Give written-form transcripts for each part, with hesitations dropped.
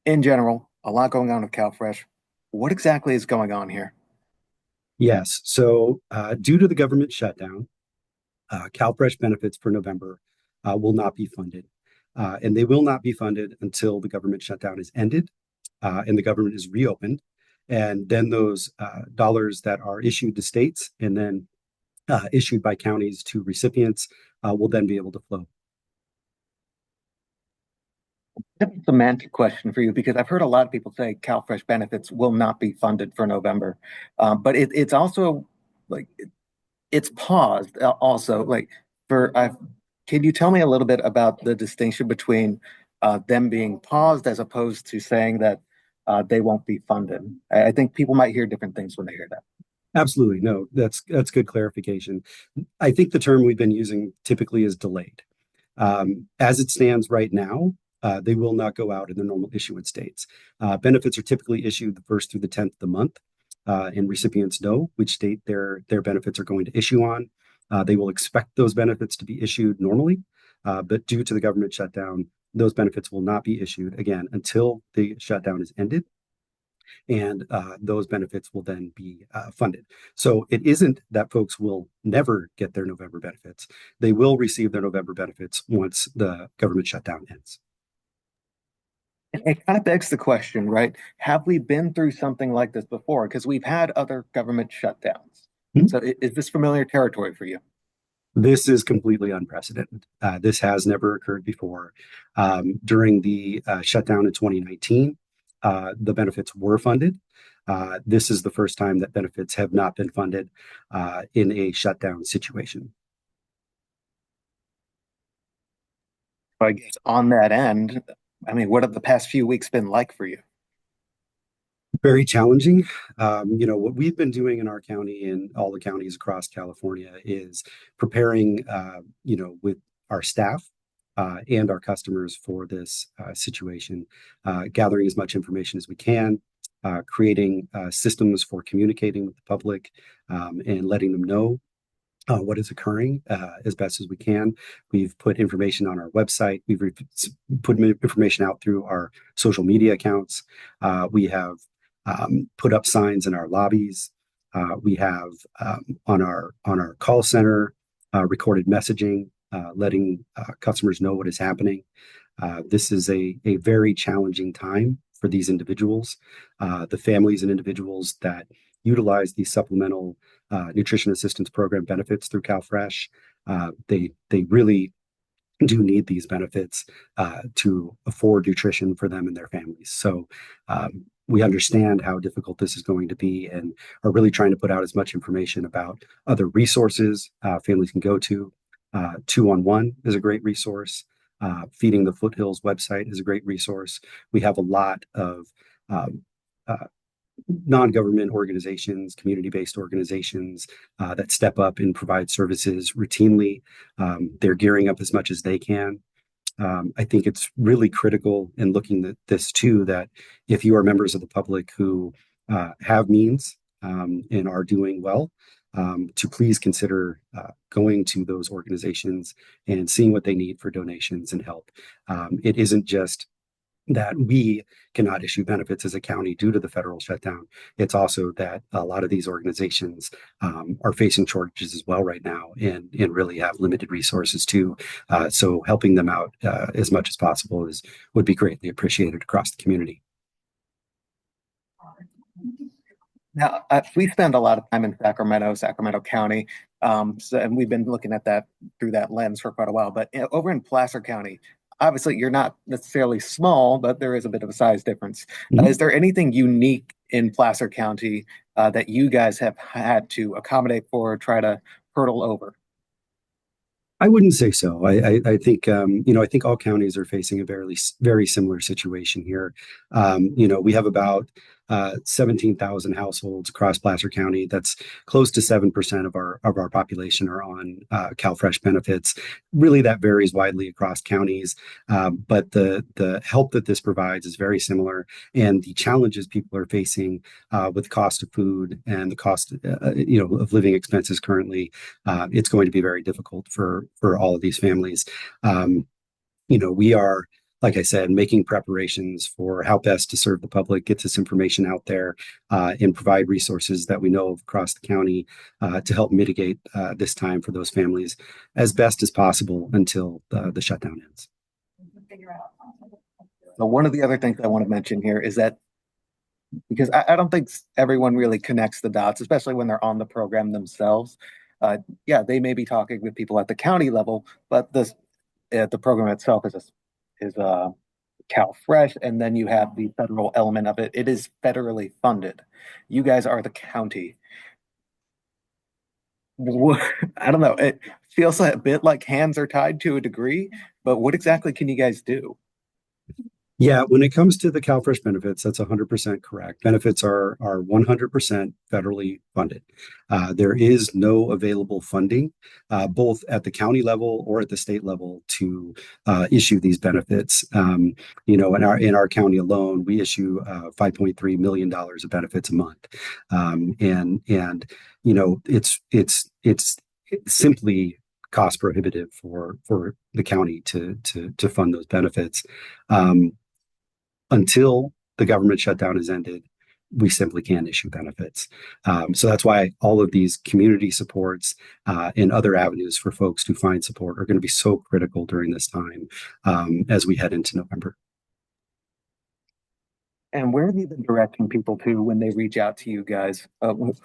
in general, a lot going on with CalFresh. What exactly is going on here? Yes. So, due to the government shutdown, CalFresh benefits for November will not be funded. And they will not be funded until the government shutdown is ended and the government is reopened. And then those dollars that are issued to states and then issued by counties to recipients will then be able to flow. That's a semantic question for you because I've heard a lot of people say CalFresh benefits will not be funded for November, but it's also like it's paused. Also, like for can you tell me a little bit about the distinction between them being paused as opposed to saying that they won't be funded? I think people might hear different things when they hear that. Absolutely. No, that's good clarification. I think the term we've been using typically is delayed. As it stands right now, they will not go out in their normal issuance dates. Benefits are typically issued the first through the 10th of the month, and recipients know which date their benefits are going to issue on. They will expect those benefits to be issued normally, but due to the government shutdown, those benefits will not be issued again until the shutdown is ended, and those benefits will then be funded. So it isn't that folks will never get their November benefits. They will receive their November benefits once the government shutdown ends. It kind of begs the question, right? Have we been through something like this before? Because we've had other government shutdowns. So is this familiar territory for you? This is completely unprecedented. This has never occurred before. During the shutdown in 2019, the benefits were funded. This is the first time that benefits have not been funded in a shutdown situation. I guess on that end, I mean, what have the past few weeks been like for you? Very challenging. What we've been doing in our county and all the counties across California is preparing, with our staff and our customers for this situation, gathering as much information as we can, creating systems for communicating with the public and letting them know what is occurring as best as we can. We've put information on our website. Put information out through our social media accounts. We have put up signs in our lobbies. We have on our call center recorded messaging, letting customers know what is happening. This is a very challenging time for these individuals, the families and individuals that utilize these supplemental nutrition assistance program benefits through CalFresh. They really do need these benefits to afford nutrition for them and their families. So we understand how difficult this is going to be and are really trying to put out as much information about other resources families can go to. 211 is a great resource. Feeding the Foothills website is a great resource. We have a lot of um, uh, non-government organizations, community-based organizations that step up and provide services routinely. They're gearing up as much as they can. I think it's really critical in looking at this too, that if you are members of the public who have means and are doing well, to please consider going to those organizations and seeing what they need for donations and help. It isn't just that we cannot issue benefits as a county due to the federal shutdown. It's also that a lot of these organizations are facing shortages as well right now and really have limited resources too. So helping them out as much as possible would be greatly appreciated across the community. Now, we spend a lot of time in Sacramento County, and we've been looking at that through that lens for quite a while. But over in Placer County, obviously you're not necessarily small, but there is a bit of a size difference. Is Mhm. there anything unique in Placer County that you guys have had to accommodate for or try to hurdle over? I wouldn't say so. I think I think all counties are facing a very similar situation here. We have about 17,000 households across Placer County. That's close to 7% of our population are on CalFresh benefits. Really, that varies widely across counties, but the help that this provides is very similar, and the challenges people are facing with cost of food and the cost of living expenses currently, it's going to be very difficult for all of these families. We are like I said, making preparations for how best to serve the public, get this information out there, and provide resources that we know of across the county to help mitigate this time for those families as best as possible until the shutdown ends. So one of the other things I want to mention here is that because I don't think everyone really connects the dots, especially when they're on the program themselves. Yeah, they may be talking with people at the county level, but the program itself is a CalFresh, and then you have the federal element of it. It is federally funded. You guys are the county. I don't know. It feels a bit like hands are tied to a degree, but what exactly can you guys do? Yeah, when it comes to the CalFresh benefits, that's 100% correct. Benefits are 100% federally funded. There is no available funding, both at the county level or at the state level, to issue these benefits. In our county alone, we issue $5.3 million of benefits a month, it's simply cost prohibitive for the county to fund those benefits. Until the government shutdown is ended, we simply can't issue benefits. So that's why all of these community supports and other avenues for folks to find support are going to be so critical during this time as we head into November. And where have you been directing people to when they reach out to you guys?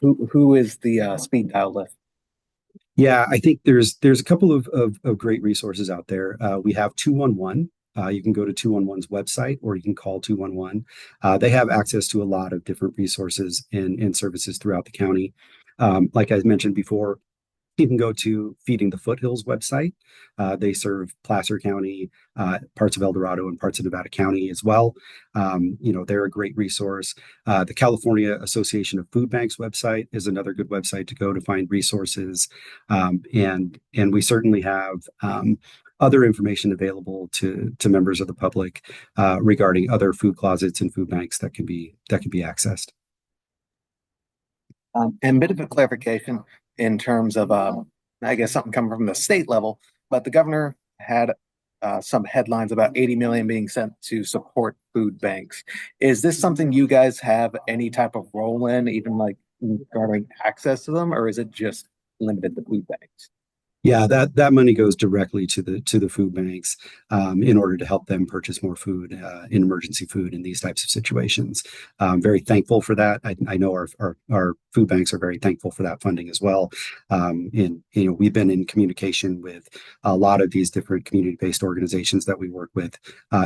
Who is the speed dial list? Yeah, I think there's a couple of great resources out there. We have 211. You can go to 211's website or you can call 211. They have access to a lot of different resources and services throughout the county. Like I mentioned before, you can go to Feeding the Foothills website. They serve Placer County, parts of El Dorado, and parts of Nevada County as well. They're a great resource. The California Association of Food Banks website is another good website to go to find resources. And we certainly have other information available to members of the public regarding other food closets and food banks that can be accessed. And a bit of a clarification in terms of, I guess, something coming from the state level, but the governor had some headlines about 80 million being sent to support food banks. Is this something you guys have any type of role in, even like regarding access to them, or is it just limited to food banks? Yeah, that money goes directly to the food banks in order to help them purchase more food, in emergency food in these types of situations. Very thankful for that. I know our food banks are very thankful for that funding as well. And we've been in communication with a lot of these different community-based organizations that we work with,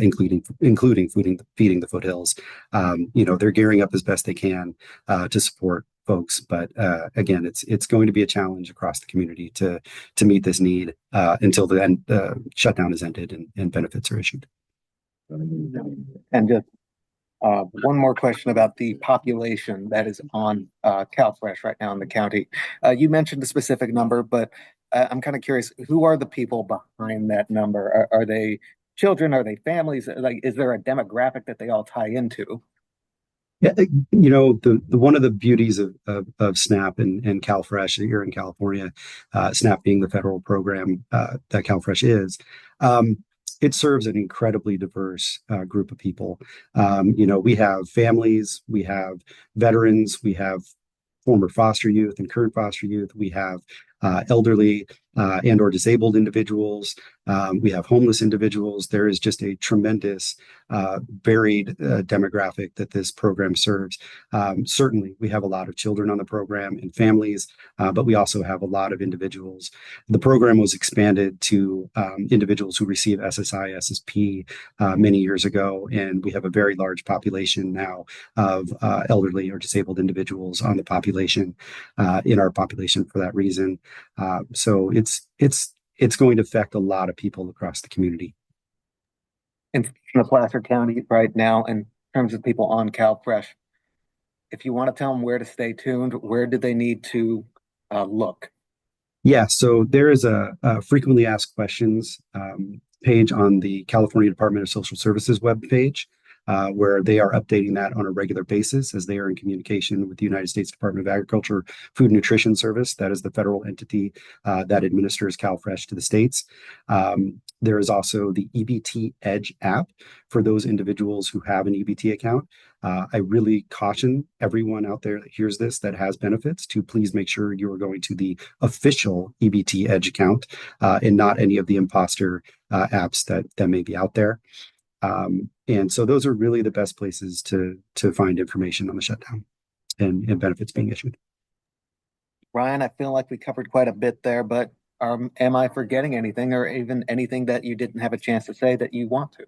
including Feeding the Foothills. They're gearing up as best they can to support folks, but again, it's going to be a challenge across the community to meet this need until the shutdown is ended and benefits are issued. And just one more question about the population that is on CalFresh right now in the county. You mentioned a specific number, but I'm kind of curious, who are the people behind that number? Are they children? Are they families? Like, is there a demographic that they all tie into? Yeah, the one of the beauties of SNAP and CalFresh here in California, SNAP being the federal program that CalFresh is, it serves an incredibly diverse group of people. We have families, we have veterans, we have former foster youth and current foster youth, we have elderly and or disabled individuals. We have homeless individuals. There is just a tremendous varied demographic that this program serves. Certainly, we have a lot of children on the program and families, but we also have a lot of individuals. The program was expanded to individuals who receive SSI, SSP many years ago, and we have a very large population now of elderly or disabled individuals on the population, in our population for that reason. So it's going to affect a lot of people across the community. In the Placer County right now, in terms of people on CalFresh, if you want to tell them where to stay tuned, where do they need to look? Yeah, so there is a frequently asked questions page on the California Department of Social Services webpage, where they are updating that on a regular basis as they are in communication with the United States Department of Agriculture Food and Nutrition Service. That is the federal entity that administers CalFresh to the states. There is also the EBT Edge app for those individuals who have an EBT account. I really caution everyone out there that hears this that has benefits to please make sure you are going to the official EBT Edge account and not any of the imposter apps that may be out there. And so those are really the best places to find information on the shutdown and benefits being issued. Ryan, I feel like we covered quite a bit there, but am I forgetting anything or even anything that you didn't have a chance to say that you want to?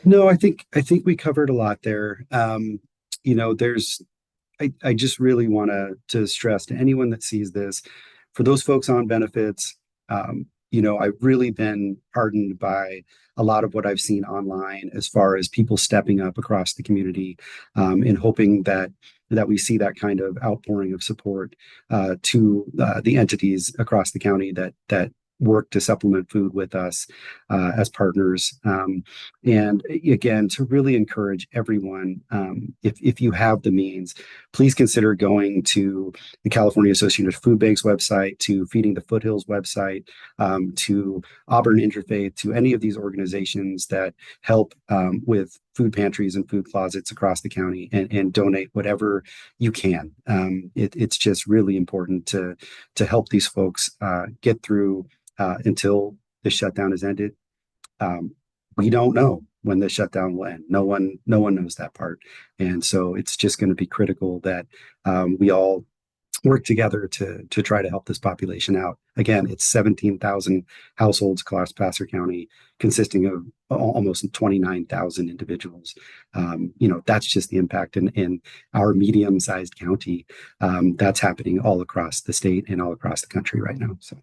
No, I think we covered a lot there. You know, I just really want to stress to anyone that sees this, for those folks on benefits, I've really been heartened by a lot of what I've seen online as far as people stepping up across the community, and hoping that we see that kind of outpouring of support to the entities across the county that work to supplement food with us as partners. And again, to really encourage everyone, if you have the means, please consider going to the California Association of Food Banks website, to Feeding the Foothills website, to Auburn Interfaith, to any of these organizations that help with food pantries and food closets across the county, and donate whatever you can. It's just really important to help these folks get through until the shutdown is ended. We don't know when the shutdown will end. No one knows that part, and so it's just going to be critical that we all work together to try to help this population out. Again, it's 17,000 households across Placer County, consisting of almost 29,000 individuals. That's just the impact in our medium-sized county. That's happening all across the state and all across the country right now. So.